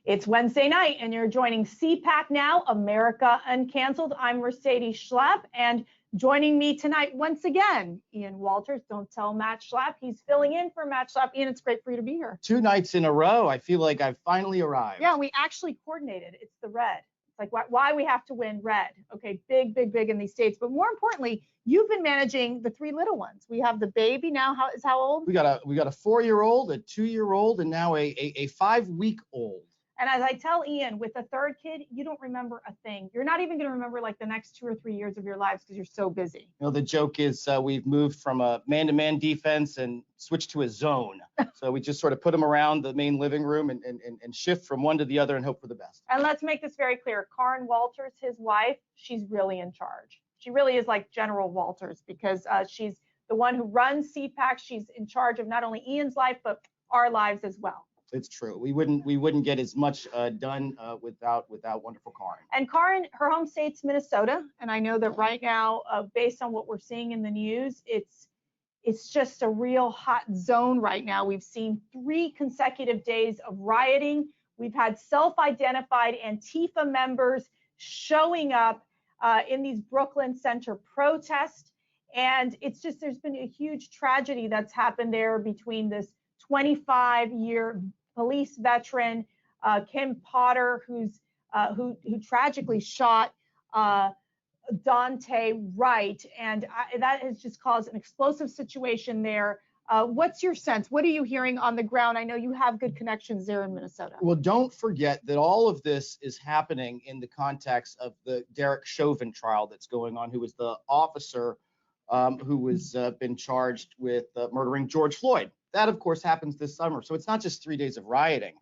It's Wednesday night, and you're joining CPAC Now, America Uncanceled. I'm Mercedes Schlapp, and joining me tonight, once again, Ian Walters. Don't tell Matt Schlapp. He's filling in for Matt Schlapp. Ian, it's great for you to be here. 2 nights in a row. I feel like I've finally arrived. Yeah, we actually coordinated. It's the red. It's like why we have to win red. Okay, big in these states. But more importantly, you've been managing the 3 little ones. We have the baby now. How old? We got a 4-year-old, a 2-year-old, and now a 5-week-old. And as I tell Ian, with the 3rd kid, you don't remember a thing. You're not even going to remember like the next 2 or 3 years of your lives because you're so busy. You know, the joke is we've moved from a man-to-man defense and switched to a zone. So we just sort of put them around the main living room and shift from one to the other and hope for the best. And let's make this very clear. Karen Walters, his wife, she's really in charge. She really is like General Walters because she's the one who runs CPAC. She's in charge of not only Ian's life, but our lives as well. It's true. We wouldn't get as much done without wonderful Karen. And Karen, her home state's Minnesota, and I know that right now, based on what we're seeing in the news, it's just a real hot zone right now. We've seen 3 consecutive days of rioting. We've had self-identified Antifa members showing up in these Brooklyn Center protests, and it's just there's been a huge tragedy that's happened there between this 25-year police veteran, Kim Potter, who tragically shot Dante Wright, and that has just caused an explosive situation there. What's your sense? What are you hearing on the ground? I know you have good connections there in Minnesota. Well, don't forget that all of this is happening in the context of the Derek Chauvin trial that's going on, who was the officer who was been charged with murdering George Floyd. That, of course, happens this summer. So it's not just 3 days of rioting.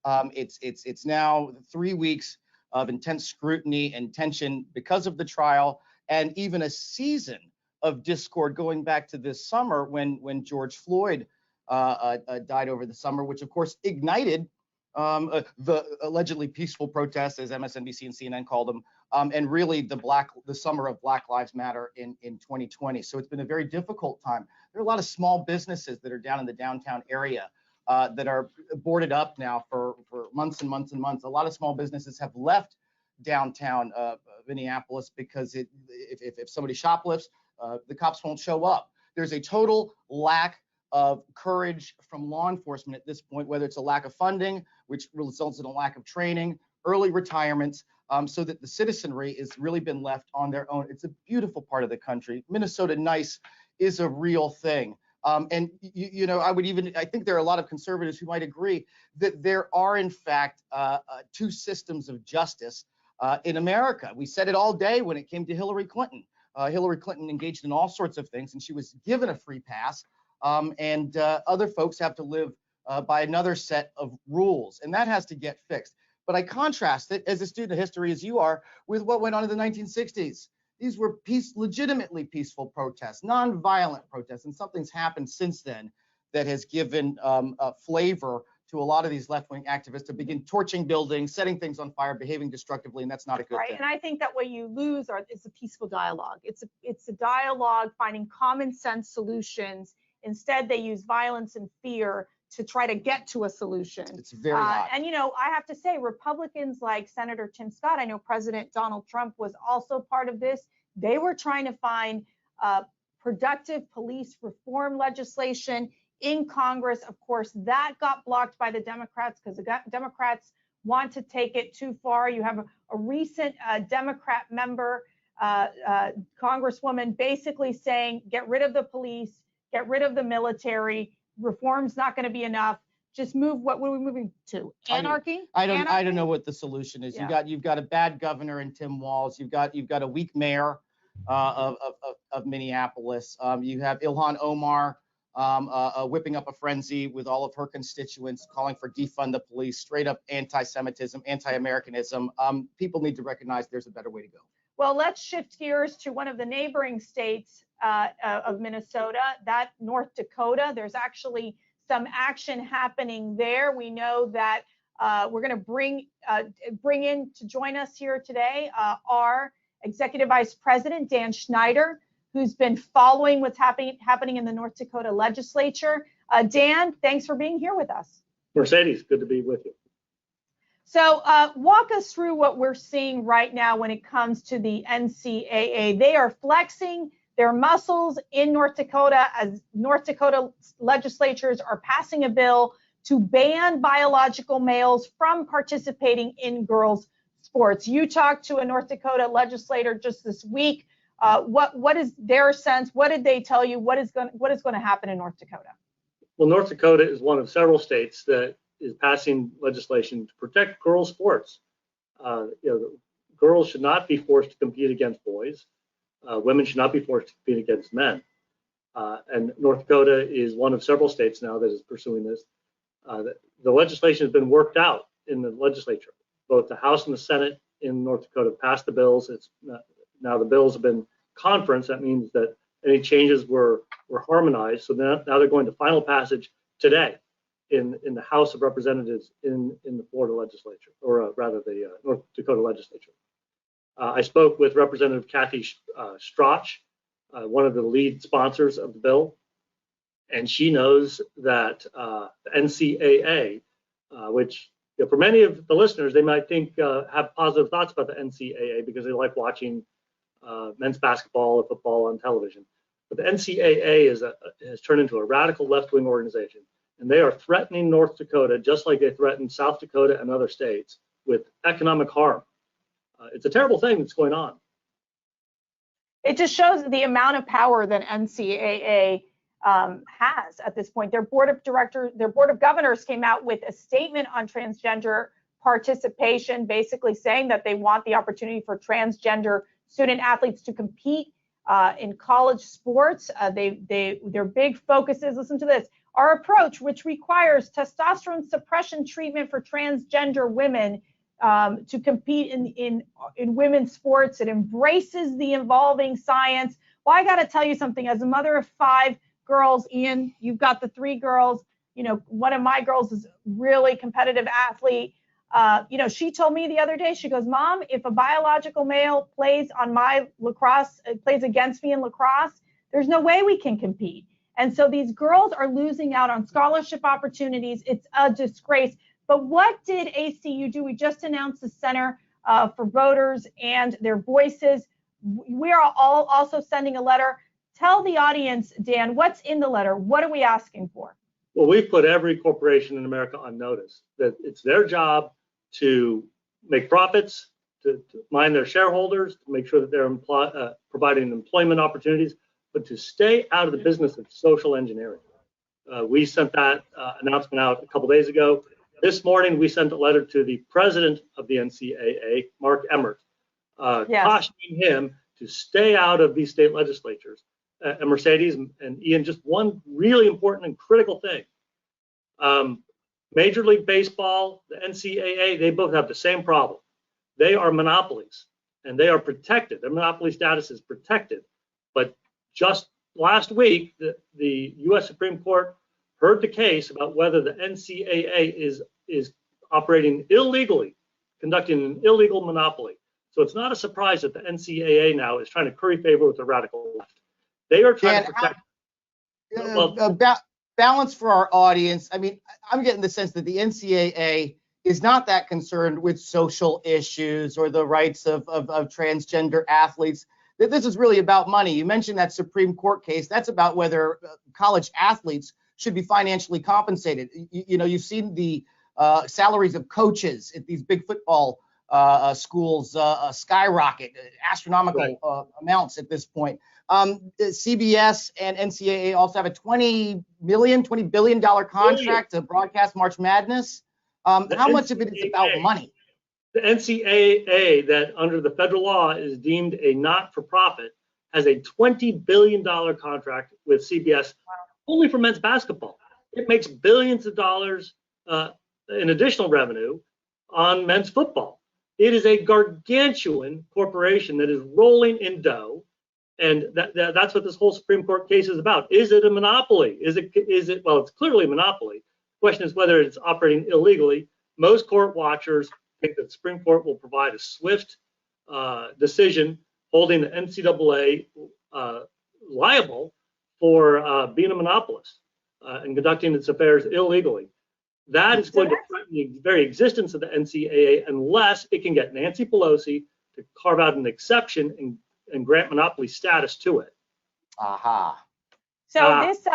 It's now 3 weeks of intense scrutiny and tension because of the trial, and even a season of discord going back to this summer when George Floyd died over the summer, which, of course, ignited the allegedly peaceful protests, as MSNBC and CNN called them, and really the summer of Black Lives Matter in 2020. So it's been a very difficult time. There are a lot of small businesses that are down in the downtown area that are boarded up now for months and months and months. A lot of small businesses have left downtown Minneapolis because if somebody shoplifts, the cops won't show up. There's a total lack of courage from law enforcement at this point, whether it's a lack of funding, which results in a lack of training, early retirements, so that the citizenry has really been left on their own. It's a beautiful part of the country. Minnesota nice is a real thing. And you know, I think there are a lot of conservatives who might agree that there are in fact 2 systems of justice in America. We said it all day when it came to Hillary Clinton. Hillary Clinton engaged in all sorts of things, and she was given a free pass. And other folks have to live by another set of rules, and that has to get fixed. But I contrast it, as a student of history as you are, with what went on in the 1960s. These were legitimately peaceful protests, nonviolent protests, and something's happened since then that has given flavor to a lot of these left-wing activists to begin torching buildings, setting things on fire, behaving destructively, and that's not a good thing. And I think that what you lose is a peaceful dialogue. It's a dialogue finding common sense solutions. Instead, they use violence and fear to try to get to a solution. It's very odd. And, you know, I have to say, Republicans like Senator Tim Scott, I know President Donald Trump was also part of this. They were trying to find productive police reform legislation in Congress. Of course, that got blocked by the Democrats because the Democrats want to take it too far. You have a recent Democrat member, Congresswoman, basically saying, get rid of the police, get rid of the military. Reform's not going to be enough. Just move. What are we moving to? Anarchy? I don't know what the solution is. Yeah. You've got a bad governor in Tim Walz. You've got a weak mayor of Minneapolis. You have Ilhan Omar whipping up a frenzy with all of her constituents, calling for defund the police, straight up anti-Semitism, anti-Americanism. People need to recognize there's a better way to go. Well, let's shift gears to one of the neighboring states of Minnesota, that North Dakota. There's actually some action happening there. We know that we're going to bring in to join us here today our Executive Vice President, Dan Schneider, who's been following what's happening in the North Dakota legislature. Dan, thanks for being here with us. Mercedes, good to be with you. So walk us through what we're seeing right now when it comes to the NCAA. They are flexing their muscles in North Dakota as North Dakota legislatures are passing a bill to ban biological males from participating in girls' sports. You talked to a North Dakota legislator just this week. What is their sense? What did they tell you? What is going to happen in North Dakota? Well, North Dakota is one of several states that is passing legislation to protect girls' sports. Girls should not be forced to compete against boys. Women should not be forced to compete against men. And North Dakota is one of several states now that is pursuing this. The legislation has been worked out in the legislature. Both the House and the Senate in North Dakota passed the bills. Now the bills have been conferenced. That means that any changes were harmonized. So now they're going to final passage today in the House of Representatives in the Florida legislature, or rather the North Dakota legislature. I spoke with Representative Kathy Strach, one of the lead sponsors of the bill, and she knows that the NCAA, which for many of the listeners, they might think have positive thoughts about the NCAA because they like watching men's basketball or football on television. But the NCAA has turned into a radical left-wing organization, and they are threatening North Dakota just like they threatened South Dakota and other states with economic harm. It's a terrible thing that's going on. It just shows the amount of power that NCAA has at this point. Their board of governors came out with a statement on transgender participation, basically saying that they want the opportunity for transgender student athletes to compete in college sports. Their big focus is, listen to this, our approach, which requires testosterone suppression treatment for transgender women to compete in women's sports. It embraces the evolving science. Well, I got to tell you something. As a mother of 5 girls, Ian, you've got the 3 girls. You know, one of my girls is really competitive athlete. She told me the other day, she goes, Mom, if a biological male plays on my lacrosse, plays against me in lacrosse, there's no way we can compete. And so these girls are losing out on scholarship opportunities. It's a disgrace. But what did ACU do? We just announced the Center for Voters and their voices. We are all also sending a letter. Tell the audience, Dan, what's in the letter? What are we asking for? Well, we've put every corporation in America on notice that it's their job to make profits, to mind their shareholders, to make sure that they're providing employment opportunities, but to stay out of the business of social engineering. We sent that announcement out a couple days ago. This morning, we sent a letter to the president of the NCAA, Mark Emmert, cautioning him to stay out of these state legislatures. And Mercedes and Ian, just one really important and critical thing. Major League Baseball, the NCAA, they both have the same problem. They are monopolies, and they are protected. Their monopoly status is protected. But just last week, the U.S. Supreme Court heard the case about whether the NCAA is operating illegally, conducting an illegal monopoly. So it's not a surprise that the NCAA now is trying to curry favor with the radical left. They are trying to protect. Balance for our audience. I mean, I'm getting the sense that the NCAA is not that concerned with social issues or the rights of transgender athletes. This is really about money. You mentioned that Supreme Court case. That's about whether college athletes should be financially compensated. You've seen the salaries of coaches at these big football schools skyrocket, astronomical amounts at this point. CBS and NCAA also have a $20 billion contract to broadcast March Madness. How much of it is about money? The NCAA, that under the federal law is deemed a not-for-profit, has a $20 billion contract with CBS only for men's basketball. It makes billions of dollars in additional revenue on men's football. It is a gargantuan corporation that is rolling in dough. And that's what this whole Supreme Court case is about. Is it a monopoly? Is it? Well, it's clearly a monopoly. The question is whether it's operating illegally. Most court watchers think that the Supreme Court will provide a swift decision holding the NCAA liable for being a monopolist and conducting its affairs illegally. That is going to threaten the very existence of the NCAA unless it can get Nancy Pelosi to carve out an exception and grant monopoly status to it. Aha. So this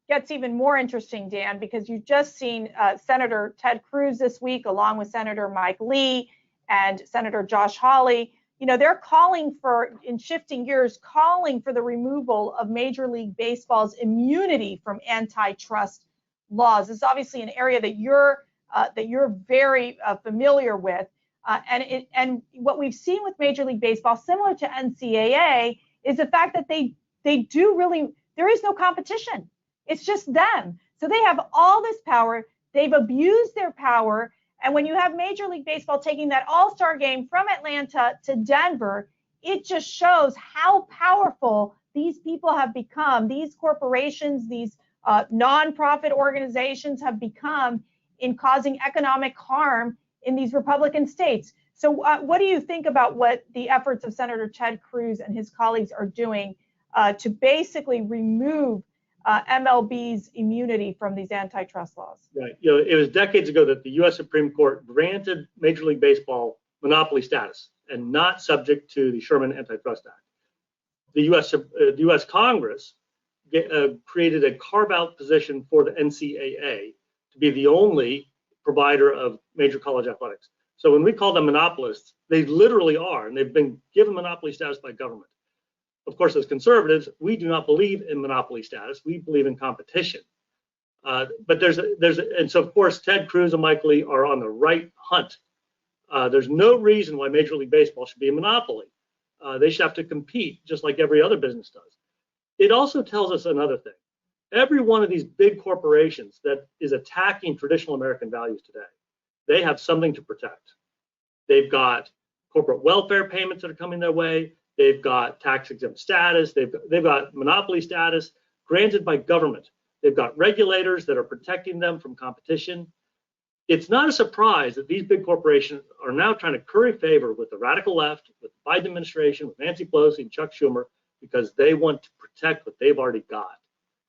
gets even more interesting, Dan, because you've just seen Senator Ted Cruz this week, along with Senator Mike Lee and Senator Josh Hawley. You know, they're calling for, in shifting gears, calling for the removal of Major League Baseball's immunity from antitrust laws. This is obviously an area that you're very familiar with, and what we've seen with Major League Baseball, similar to NCAA, is the fact that they do really, there is no competition. It's just them. So they have all this power. They've abused their power. And when you have Major League Baseball taking that all-star game from Atlanta to Denver, it just shows how powerful these people have become. These corporations, these nonprofit organizations have become in causing economic harm in these Republican states. So what do you think about what the efforts of Senator Ted Cruz and his colleagues are doing to basically remove MLB's immunity from these antitrust laws? Right. You know, it was decades ago that the U.S. Supreme Court granted Major League Baseball monopoly status and not subject to the Sherman Antitrust Act. The U.S. Congress created a carve-out position for the NCAA to be the only provider of major college athletics. So when we call them monopolists, they literally are, and they've been given monopoly status by government. Of course, as conservatives, we do not believe in monopoly status. We believe in competition. But and so of course, Ted Cruz and Mike Lee are on the right hunt. There's no reason why Major League Baseball should be a monopoly. They should have to compete just like every other business does. It also tells us another thing. Every one of these big corporations that is attacking traditional American values today, they have something to protect. They've got corporate welfare payments that are coming their way. They've got tax exempt status. They've got monopoly status granted by government. They've got regulators that are protecting them from competition. It's not a surprise that these big corporations are now trying to curry favor with the radical left, with the Biden administration, with Nancy Pelosi and Chuck Schumer, because they want to protect what they've already got.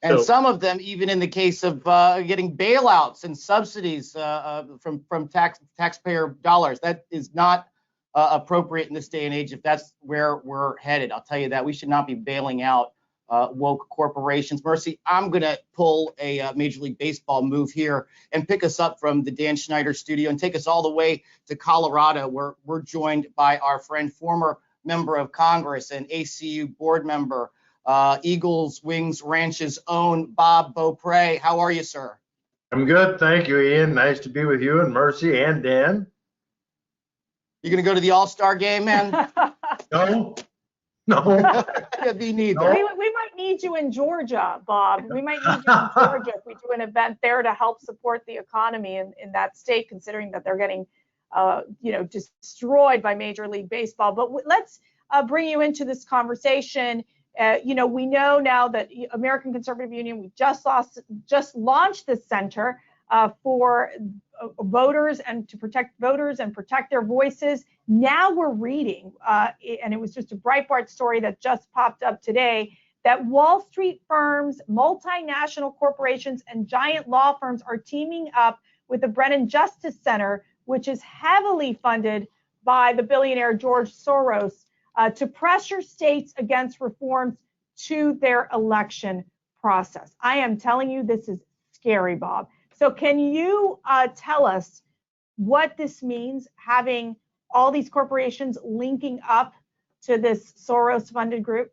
And some of them, even in the case of getting bailouts and subsidies from taxpayer dollars, that is not appropriate in this day and age if that's where we're headed. I'll tell you that. We should not be bailing out woke corporations. Mercy, I'm going to pull a Major League Baseball move here and pick us up from the Dan Schneider studio and take us all the way to Colorado, where we're joined by our friend, former member of Congress and ACU board member, Eagles Wings Ranch's own Bob Beaupre. How are you, sir? I'm good. Thank you, Ian. Nice to be with you and Mercy and Dan. You going to go to the All-Star game, man? No. Yeah, me neither. No. We might need you in Georgia, Bob. We might need you in Georgia if we do an event there to help support the economy in that state, considering that they're getting, destroyed by Major League Baseball. But let's bring you into this conversation. We know now that American Conservative Union, we just launched this center for voters and to protect voters and protect their voices. Now we're reading, and it was just a Breitbart story that just popped up today, that Wall Street firms, multinational corporations, and giant law firms are teaming up with the Brennan Justice Center, which is heavily funded by the billionaire George Soros, to pressure states against reforms to their election process. I am telling you, this is scary, Bob. So can you tell us what this means, having all these corporations linking up to this Soros-funded group?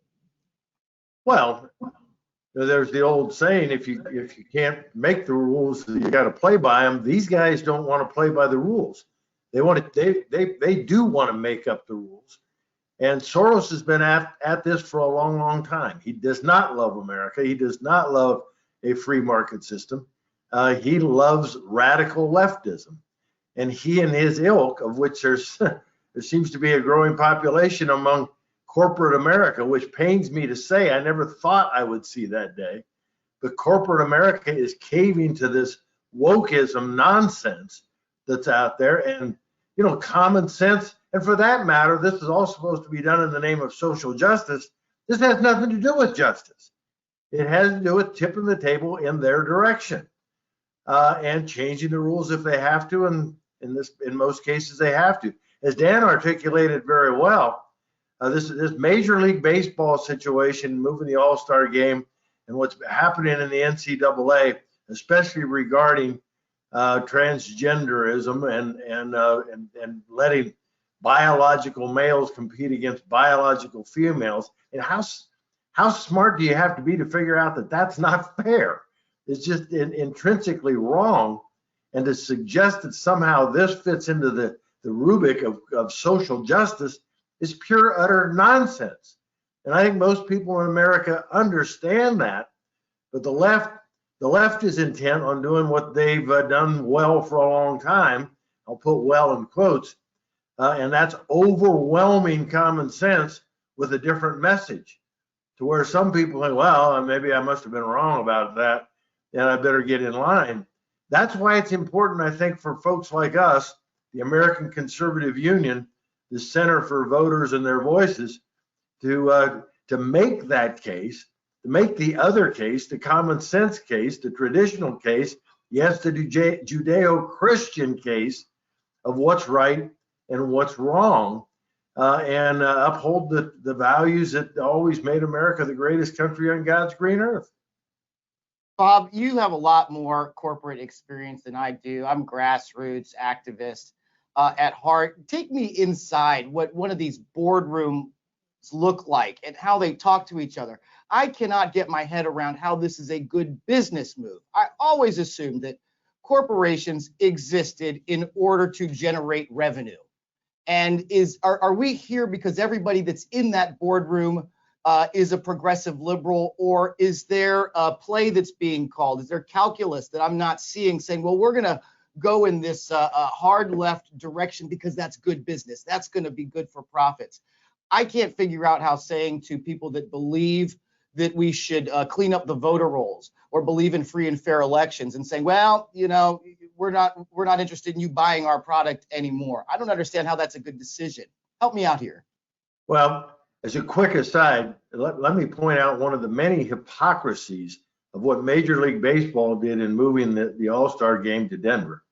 Well, there's the old saying, if you can't make the rules, you got to play by them. These guys don't want to play by the rules. They do want to make up the rules. And Soros has been at this for a long, long time. He does not love America. He does not love a free market system. He loves radical leftism. And he and his ilk, of which there seems to be a growing population among corporate America, which pains me to say, I never thought I would see that day. But corporate America is caving to this wokeism nonsense that's out there. And, common sense. And for that matter, this is all supposed to be done in the name of social justice. This has nothing to do with justice. It has to do with tipping the table in their direction. and changing the rules if they have to, and in most cases they have to. As Dan articulated very well, this Major League Baseball situation, moving the All-Star game, and what's happening in the NCAA, especially regarding transgenderism and letting biological males compete against biological females, and how smart do you have to be to figure out that that's not fair? It's just intrinsically wrong, and to suggest that somehow this fits into the rubric of social justice is pure utter nonsense. And I think most people in America understand that, but the left is intent on doing what they've done well for a long time. I'll put well in quotes, and that's overwhelming common sense with a different message, to where some people think, well, maybe I must have been wrong about that, and I better get in line. That's why it's important, I think, for folks like us, the American Conservative Union, the Center for Voters and Their Voices, to make that case, to make the other case, the common sense case, the traditional case, yes, the Judeo-Christian case of what's right and what's wrong, and uphold the values that always made America the greatest country on God's green earth. Bob, you have a lot more corporate experience than I do. I'm grassroots activist at heart. Take me inside what one of these boardrooms look like and how they talk to each other. I cannot get my head around how this is a good business move. I always assumed that corporations existed in order to generate revenue. And are we here because everybody that's in that boardroom is a progressive liberal, or is there a play that's being called? Is there calculus that I'm not seeing saying, well, we're going to go in this hard left direction because that's good business. That's going to be good for profits. I can't figure out how saying to people that believe that we should clean up the voter rolls or believe in free and fair elections and saying, well, you know, we're not interested in you buying our product anymore. I don't understand how that's a good decision. Help me out here. Well, as a quick aside, let me point out one of the many hypocrisies of what Major League Baseball did in moving the All-Star game to Denver.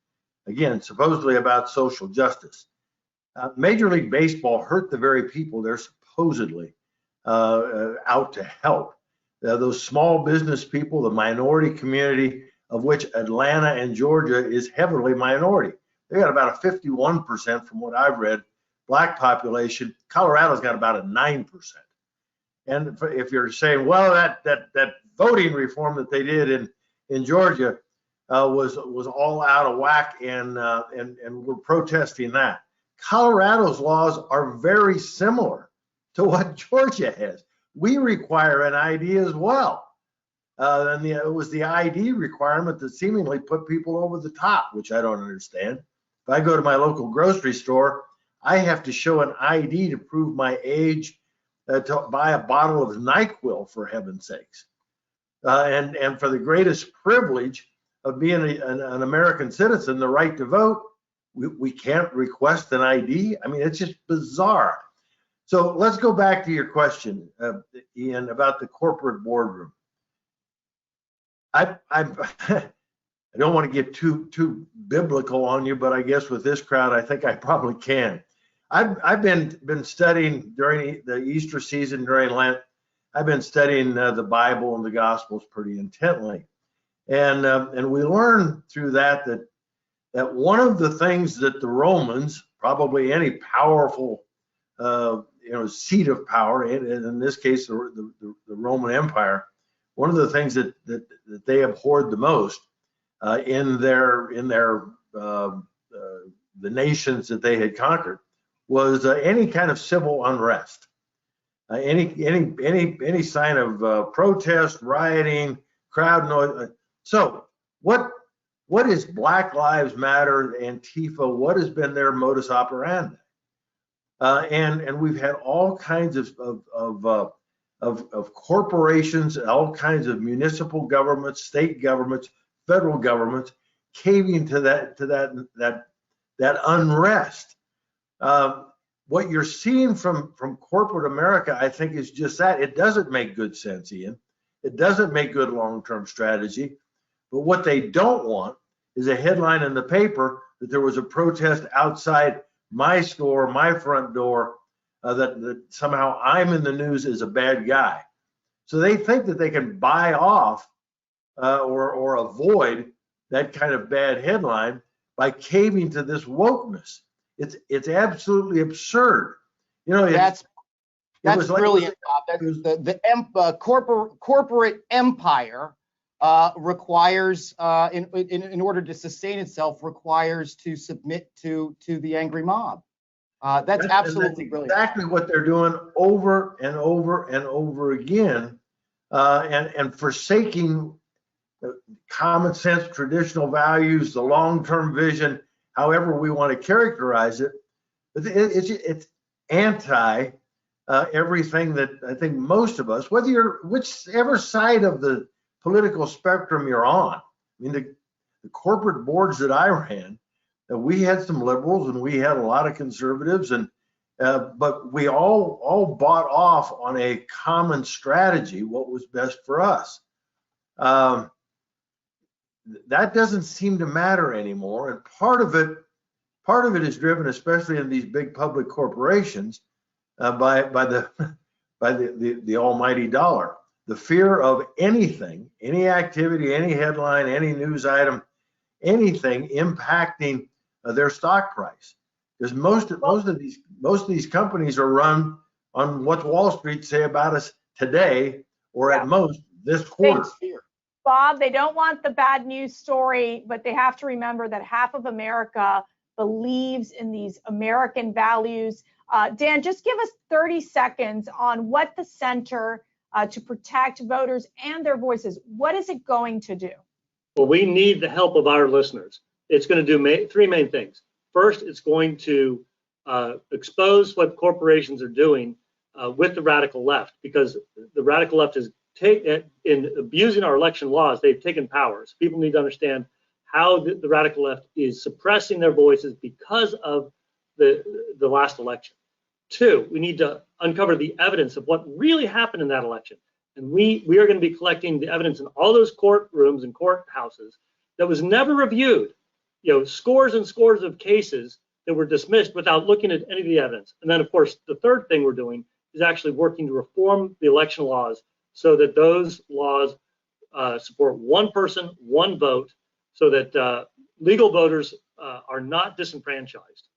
Again, supposedly about social justice. Major League Baseball hurt the very people they're supposedly out to help. Those small business people, the minority community, of which Atlanta and Georgia is heavily minority. They got about a 51%, from what I've read, black population. Colorado's got about a 9%. And if you're saying, well, that voting reform that they did in Georgia was all out of whack, and we're protesting that. Colorado's laws are very similar to what Georgia has. We require an ID as well. And it was the ID requirement that seemingly put people over the top, which I don't understand. If I go to my local grocery store, I have to show an ID to prove my age to buy a bottle of NyQuil, for heaven's sakes. And for the greatest privilege of being an American citizen, the right to vote, we can't request an ID. I mean, it's just bizarre. So let's go back to your question, Ian, about the corporate boardroom. I don't want to get too biblical on you, but I guess with this crowd, I think I probably can. I've been studying during the Easter season, during Lent. I've been studying the Bible and the Gospels pretty intently, and we learn through that one of the things that the Romans, probably any powerful seat of power, in this case the Roman Empire, one of the things that they abhorred the most in the nations that they had conquered was any kind of civil unrest, any sign of protest, rioting, crowd noise. So what is Black Lives Matter, Antifa? What has been their modus operandi? And we've had all kinds of corporations, all kinds of municipal governments, state governments, federal governments caving to that unrest. What you're seeing from corporate America, I think, is just that. It doesn't make good sense, Ian. It doesn't make good long-term strategy. But what they don't want is a headline in the paper that there was a protest outside my store, my front door, that somehow I'm in the news as a bad guy. So they think that they can buy off or avoid that kind of bad headline by caving to this wokeness. It's absolutely absurd. You know, that's like, brilliant, Bob. The corporate empire requires, in order to sustain itself, requires to submit to the angry mob. That's absolutely brilliant. Exactly what they're doing over and over and over again, and forsaking common sense, traditional values, the long-term vision, however we want to characterize it. But it's anti everything that I think most of us, whether you're whichever side of the political spectrum you're on. I mean, the corporate boards that I ran, we had some liberals and we had a lot of conservatives, and but we all bought off on a common strategy, what was best for us. That doesn't seem to matter anymore, and part of it is driven, especially in these big public corporations, by the almighty dollar. The fear of anything, any activity, any headline, any news item, anything impacting their stock price, because most of these companies are run on what Wall Street say about us today, or at most this quarter. Bob, they don't want the bad news story, but they have to remember that half of America believes in these American values. Dan, just give us 30 seconds on what the Center to Protect Voters and Their Voices, what is it going to do? Well, we need the help of our listeners. It's going to do three main things. First, it's going to expose what corporations are doing with the radical left, because the radical left is in abusing our election laws. They've taken powers. People need to understand how the radical left is suppressing their voices because of the last election. Two, we need to uncover the evidence of what really happened in that election. And we are going to be collecting the evidence in all those courtrooms and courthouses that was never reviewed. You know, scores and scores of cases that were dismissed without looking at any of the evidence. And then, of course, the third thing we're doing is actually working to reform the election laws so that those laws support one person, one vote, so that legal voters are not disenfranchised.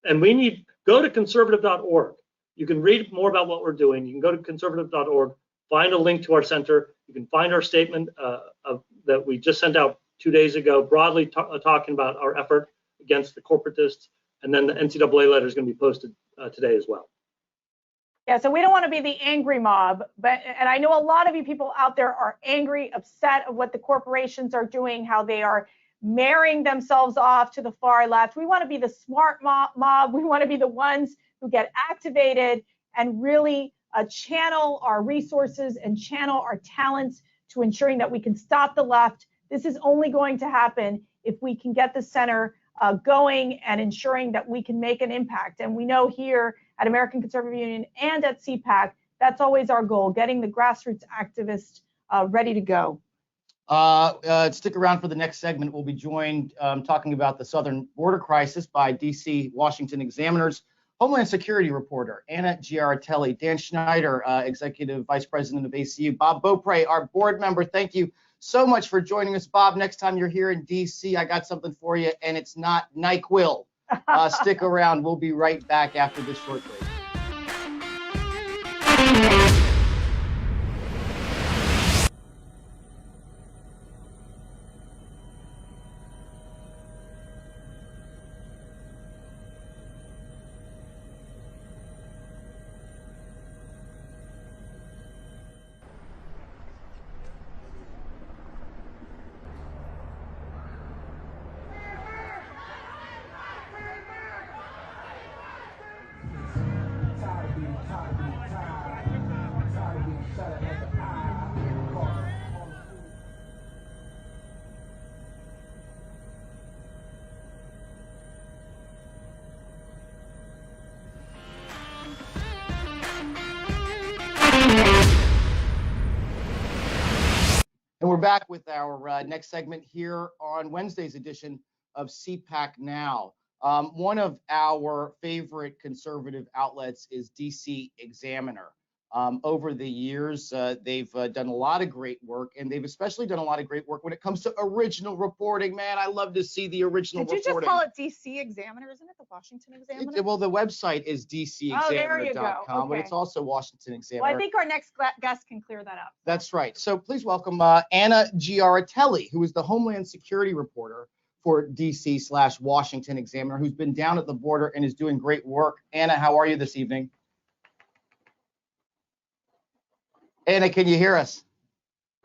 And we need, go to conservative.org. You can read more about what we're doing. You can go to conservative.org, find a link to our center. You can find our statement that we just sent out 2 days ago, broadly talking about our effort against the corporatists. And then the NCAA letter is going to be posted today as well. Yeah, so we don't want to be the angry mob, and I know a lot of you people out there are angry, upset of what the corporations are doing, how they are marrying themselves off to the far left. We want to be the smart mob. We want to be the ones who get activated and really channel our resources and channel our talents to ensuring that we can stop the left. This is only going to happen if we can get the center going and ensuring that we can make an impact. And we know here at American Conservative Union and at CPAC, that's always our goal, getting the grassroots activists ready to go. Stick around for the next segment. We'll be joined talking about the southern border crisis by DC Washington Examiner's Homeland Security reporter Anna Giaratelli, Dan Schneider, Executive Vice President of ACU, Bob Beaupre, our board member. Thank you so much for joining us, Bob. Next time you're here in DC, I got something for you, and it's not NyQuil. Stick around. We'll be right back after this short break. we're back with our next segment here on Wednesday's edition of CPAC Now. One of our favorite conservative outlets is DC Examiner. Over the years, they've done a lot of great work, and they've especially done a lot of great work when it comes to original reporting. Man, I love to see the original reporting. Did you just call it DC Examiner? Isn't it the Washington Examiner? Well, the website is dcexaminer.com, but it's also Washington Examiner. Well, I think our next guest can clear that up. That's right. So please welcome Anna Giaratelli, who is the Homeland Security reporter for DC/Washington Examiner, who's been down at the border and is doing great work. Anna, how are you this evening? Anna, can you hear us?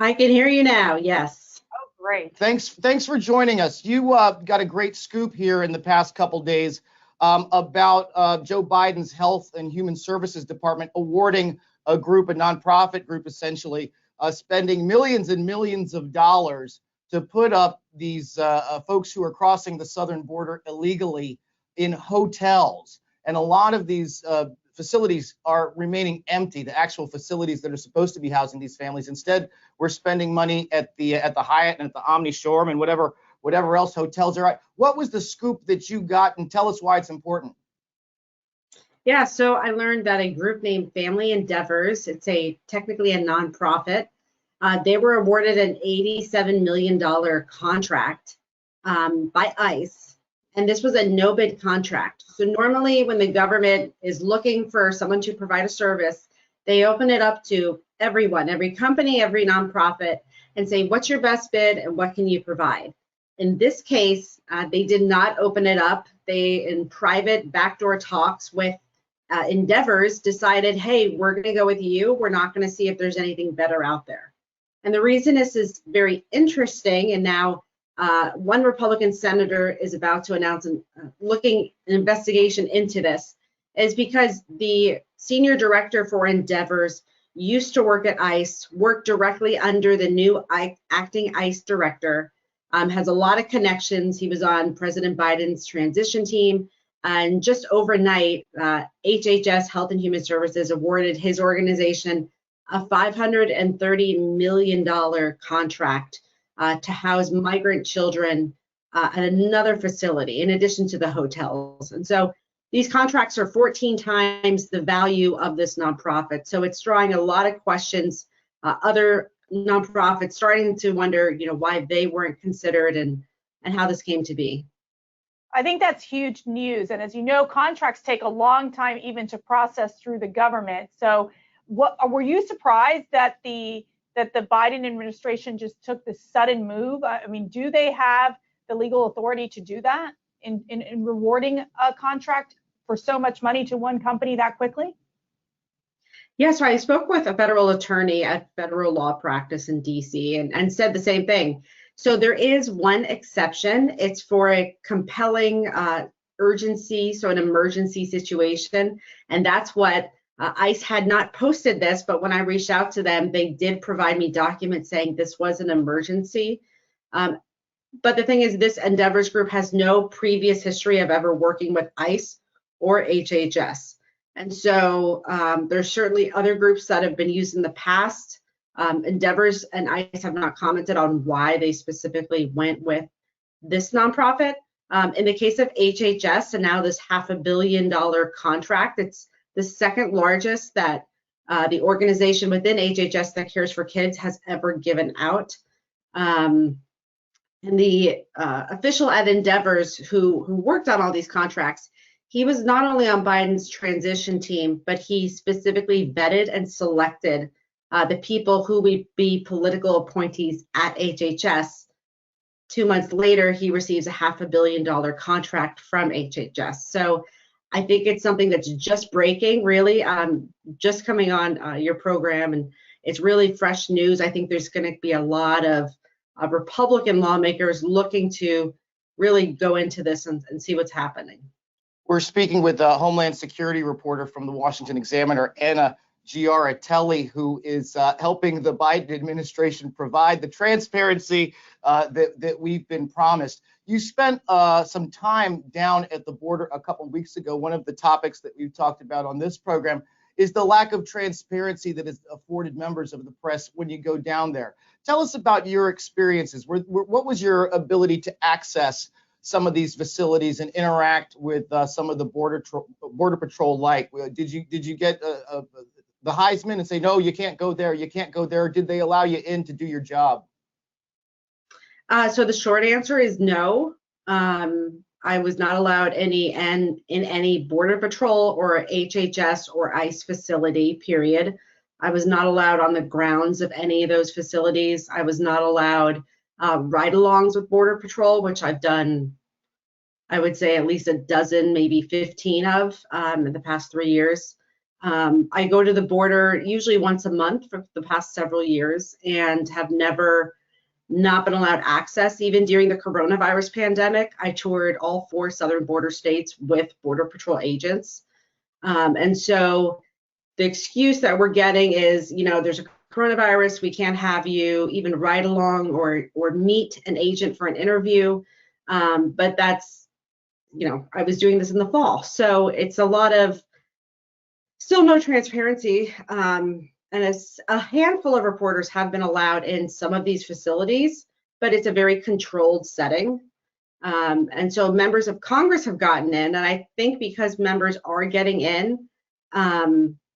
I can hear you now, yes. Oh, great. Thanks for joining us. You got a great scoop here in the past couple days about Joe Biden's Health and Human Services Department awarding a nonprofit group essentially, spending millions and millions of dollars to put up these folks who are crossing the southern border illegally in hotels. And a lot of these facilities are remaining empty, the actual facilities that are supposed to be housing these families. Instead, we're spending money at the Hyatt and at the Omni Shore and whatever else hotels are at. What was the scoop that you got, and tell us why it's important? Yeah, so I learned that a group named Family Endeavors, it's technically a nonprofit, they were awarded an $87 million contract by ICE. And this was a no-bid contract. So normally when the government is looking for someone to provide a service, they open it up to everyone, every company, every nonprofit, and say, what's your best bid and what can you provide? In this case, they did not open it up. They, in private backdoor talks with Endeavors, decided, hey, we're gonna go with you. We're not gonna see if there's anything better out there. And the reason this is very interesting, and now one Republican senator is about to announce an investigation into this, is because the senior director for Endeavors used to work at ICE, worked directly under the new acting ICE director, has a lot of connections. He was on President Biden's transition team, and just overnight, HHS, Health and Human Services, awarded his organization a $530 million contract to house migrant children at another facility in addition to the hotels. And so these contracts are 14 times the value of this nonprofit. So it's drawing a lot of questions. Other nonprofits starting to wonder, why they weren't considered and how this came to be. I think that's huge news. And as you know, contracts take a long time even to process through the government. So were you surprised that the Biden administration just took this sudden move? I mean, do they have the legal authority to do that in rewarding a contract for so much money to one company that quickly? Yes, I spoke with a federal attorney at federal law practice in DC and said the same thing. So there is one exception. It's for a compelling urgency, so an emergency situation. And that's what ICE had not posted this, but when I reached out to them, they did provide me documents saying this was an emergency. But the thing is, this Endeavors group has no previous history of ever working with ICE or HHS. And so there's certainly other groups that have been used in the past. Endeavors and ICE have not commented on why they specifically went with this nonprofit. In the case of HHS, and now this $500 million contract, it's the second largest that the organization within HHS that cares for kids has ever given out. And the official at Endeavors who worked on all these contracts, he was not only on Biden's transition team, but he specifically vetted and selected the people who would be political appointees at HHS. 2 months later, he receives a $500 million contract from HHS. So I think it's something that's just breaking, really, just coming on your program, and it's really fresh news. I think there's going to be a lot of Republican lawmakers looking to really go into this and see what's happening. We're speaking with a Homeland Security reporter from the Washington Examiner, Anna Giaratelli, who is helping the Biden administration provide the transparency that we've been promised. You spent some time down at the border a couple of weeks ago. One of the topics that we've talked about on this program is the lack of transparency that is afforded members of the press when you go down there. Tell us about your experiences. What was your ability to access some of these facilities and interact with some of the border patrol? Like, did you get the Heisman and say, no, you can't go there, you can't go there? Did they allow you in to do your job? So the short answer is no. I was not allowed in any Border Patrol or HHS or ICE facility, period. I was not allowed on the grounds of any of those facilities. I was not allowed ride-alongs with Border Patrol, which I've done, I would say, at least a dozen, maybe 15 of in the past 3 years. I go to the border usually once a month for the past several years and have never not been allowed access. Even during the coronavirus pandemic, I toured all 4 southern border states with Border Patrol agents. And so the excuse that we're getting is, there's a coronavirus, we can't have you even ride along or meet an agent for an interview. But that's, I was doing this in the fall. So it's a lot of still no transparency. And a handful of reporters have been allowed in some of these facilities, but it's a very controlled setting. And so members of Congress have gotten in, and I think because members are getting in,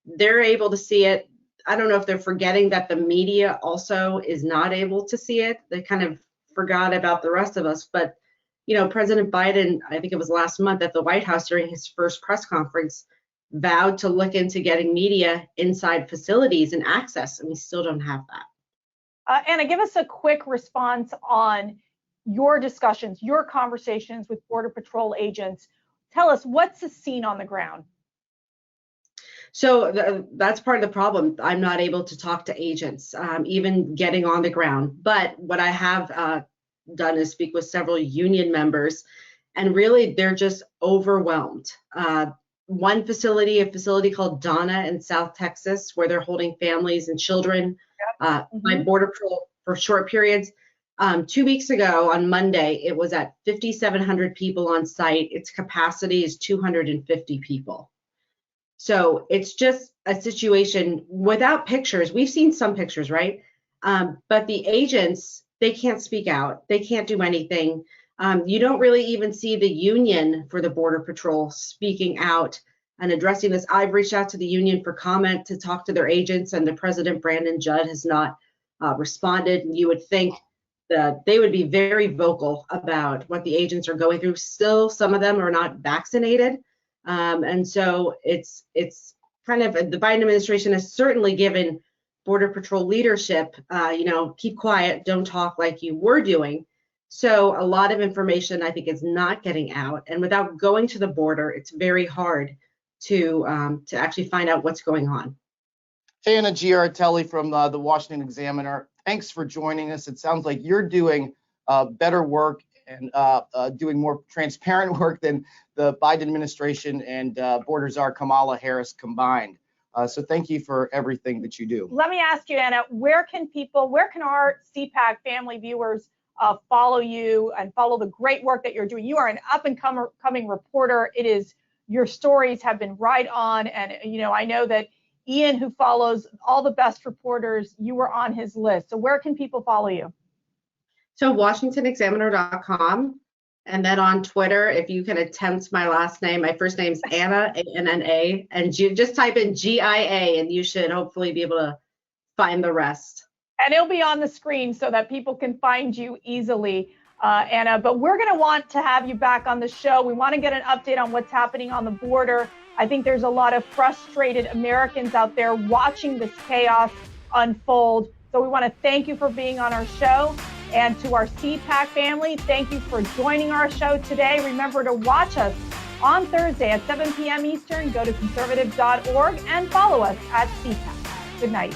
they're able to see it. I don't know if they're forgetting that the media also is not able to see it. They kind of forgot about the rest of us. But, President Biden, I think it was last month at the White House during his first press conference, vowed to look into getting media inside facilities and access, and we still don't have that. Anna, give us a quick response on your discussions, your conversations with Border Patrol agents. Tell us, what's the scene on the ground? So that's part of the problem. I'm not able to talk to agents, even getting on the ground. But what I have done is speak with several union members, and really they're just overwhelmed. One facility, a facility called Donna in South Texas, where they're holding families and children by Border Patrol for short periods. 2 weeks ago on Monday, it was at 5,700 people on site. Its capacity is 250 people. So it's just a situation without pictures. We've seen some pictures, right? But the agents, they can't speak out. They can't do anything. You don't really even see the union for the Border Patrol speaking out and addressing this. I've reached out to the union for comment to talk to their agents, and the president, Brandon Judd, has not responded. You would think that they would be very vocal about what the agents are going through. Still, some of them are not vaccinated. And so it's kind of, the Biden administration has certainly given Border Patrol leadership, keep quiet, don't talk like you were doing. So a lot of information, I think, is not getting out. And without going to the border, it's very hard to actually find out what's going on. Anna Giartelli from the Washington Examiner, thanks for joining us. It sounds like you're doing better work and doing more transparent work than the Biden administration and border czar Kamala Harris combined. So thank you for everything that you do. Let me ask you, Anna, where can our CPAC family viewers follow you and follow the great work that you're doing? You are an up and coming reporter. Your stories have been right on. And, I know that Ian, who follows all the best reporters, you were on his list. So where can people follow you? So WashingtonExaminer.com. And then on Twitter, if you can attempt my last name, my first name's Anna, A-N-N-A, and just type in G-I-A, and you should hopefully be able to find the rest. And it'll be on the screen so that people can find you easily, Anna. But we're going to want to have you back on the show. We want to get an update on what's happening on the border. I think there's a lot of frustrated Americans out there watching this chaos unfold. So we want to thank you for being on our show. And to our CPAC family, thank you for joining our show today. Remember to watch us on Thursday at 7 p.m. Eastern. Go to conservative.org and follow us at CPAC. Good night.